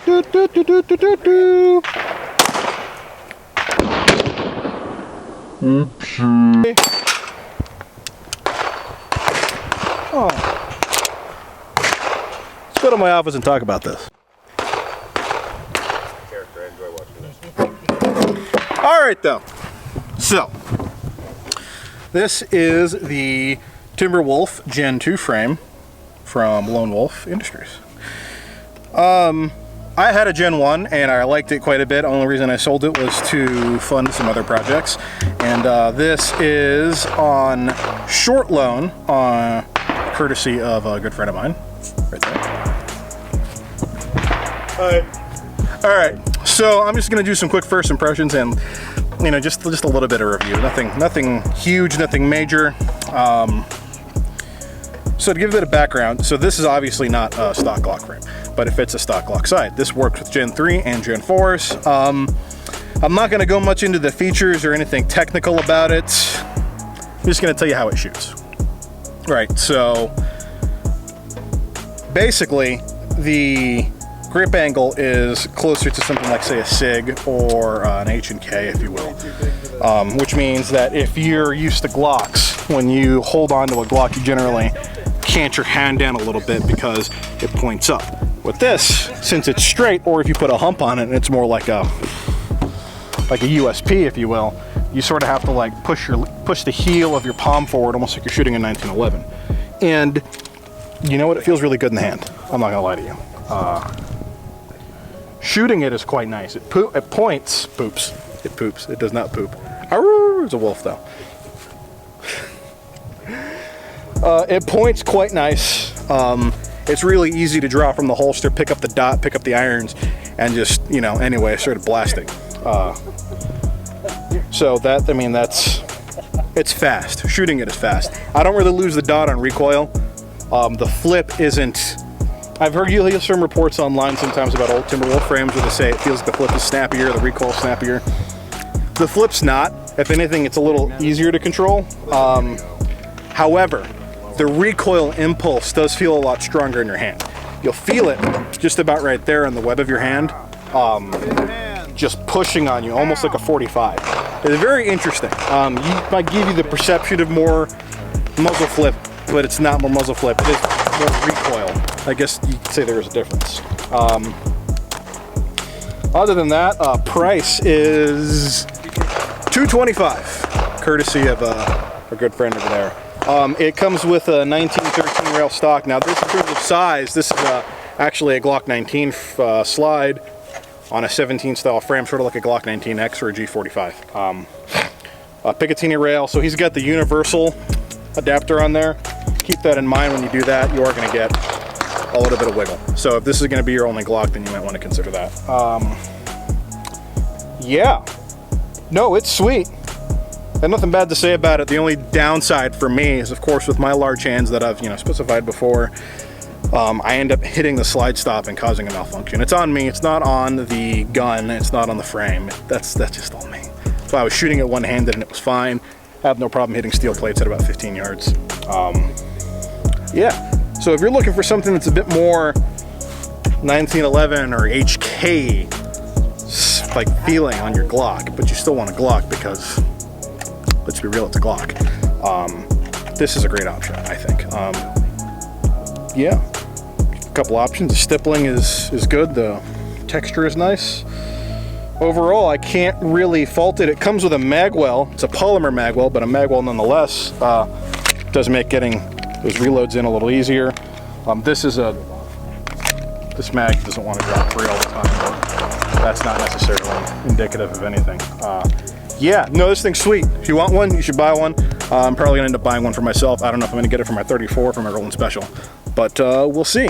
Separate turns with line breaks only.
Do, do, do, do, do, do, do. Okay. Oh. Let's go to my office and talk about this. Alright though, so this is the Timberwolf Gen 2 frame from Lone Wolf Industries. I had a Gen 1 and I liked it quite a bit. Only reason I sold it was to fund some other projects. And this is on short loan, courtesy of a good friend of mine. Right there. Alright, so I'm just going to do some quick first impressions and, you know, just a little bit of review. Nothing huge, nothing major. So to give a bit of background, so this is obviously not a stock Glock frame, but it fits a stock Glock side. This works with Gen 3 and Gen 4s. I'm not going to go much into the features or anything technical about it. I'm just going to tell you how it shoots. Right, so basically the grip angle is closer to something like, say, a SIG or an H&K, if you will. Which means that if you're used to Glocks, when you hold on to a Glock, you generally cant your hand down a little bit because it points up. With this, since it's straight, or if you put a hump on it and it's more like a USP, if you will, you sort of have to like push the heel of your palm forward, almost like you're shooting a 1911. And you know what? It feels really good in the hand. I'm not gonna lie to you. Shooting it is quite nice. It poops. It does not poop. Arr, it's a wolf though. It points quite nice. It's really easy to draw from the holster, pick up the dot, pick up the irons, and just, you know, anyway, start blasting. So that, I mean, it's fast. Shooting it is fast. I don't really lose the dot on recoil. The flip isn't, I've heard you hear some reports online sometimes about old Timberwolf frames where they say it feels like the flip is snappier, the recoil snappier. The flip's not. If anything, it's a little easier to control. However, the recoil impulse does feel a lot stronger in your hand. You'll feel it just about right there on the web of your hand, just pushing on you, almost like a 45. It's very interesting. Might give you the perception of more muzzle flip, but it's not more muzzle flip. It is more recoil. I guess you could say there is a difference. Other than that, price is $225, courtesy of a good friend over there. It comes with a 1913 rail stock. Now this, in terms of size, this is actually a Glock 19 slide on a 17 style frame, sort of like a Glock 19X or a G45. A Picatinny rail, so he's got the universal adapter on there. Keep that in mind when you do that. You are going to get a little bit of wiggle. So if this is going to be your only Glock, then you might want to consider that. Yeah. No, it's sweet. I have nothing bad to say about it. The only downside for me is, of course, with my large hands that I've, you know, specified before, I end up hitting the slide stop and causing a malfunction. It's on me. It's not on the gun. It's not on the frame. That's just on me. So I was shooting it one-handed and it was fine. I have no problem hitting steel plates at about 15 yards. Yeah. So if you're looking for something that's a bit more 1911 or HK like feeling on your Glock, but you still want a Glock because, let's be real, it's a Glock. This is a great option, I think. Yeah, a couple options. The stippling is good. The texture is nice. Overall, I can't really fault it. It comes with a magwell. It's a polymer magwell, but a magwell nonetheless. Does make getting those reloads in a little easier. This mag doesn't want to drop free all the time. That's not necessarily indicative of anything. Yeah, no, this thing's sweet. If you want one, you should buy one. I'm probably gonna end up buying one for myself. I don't know if I'm gonna get it for my 34 for my Rolling Special, but we'll see.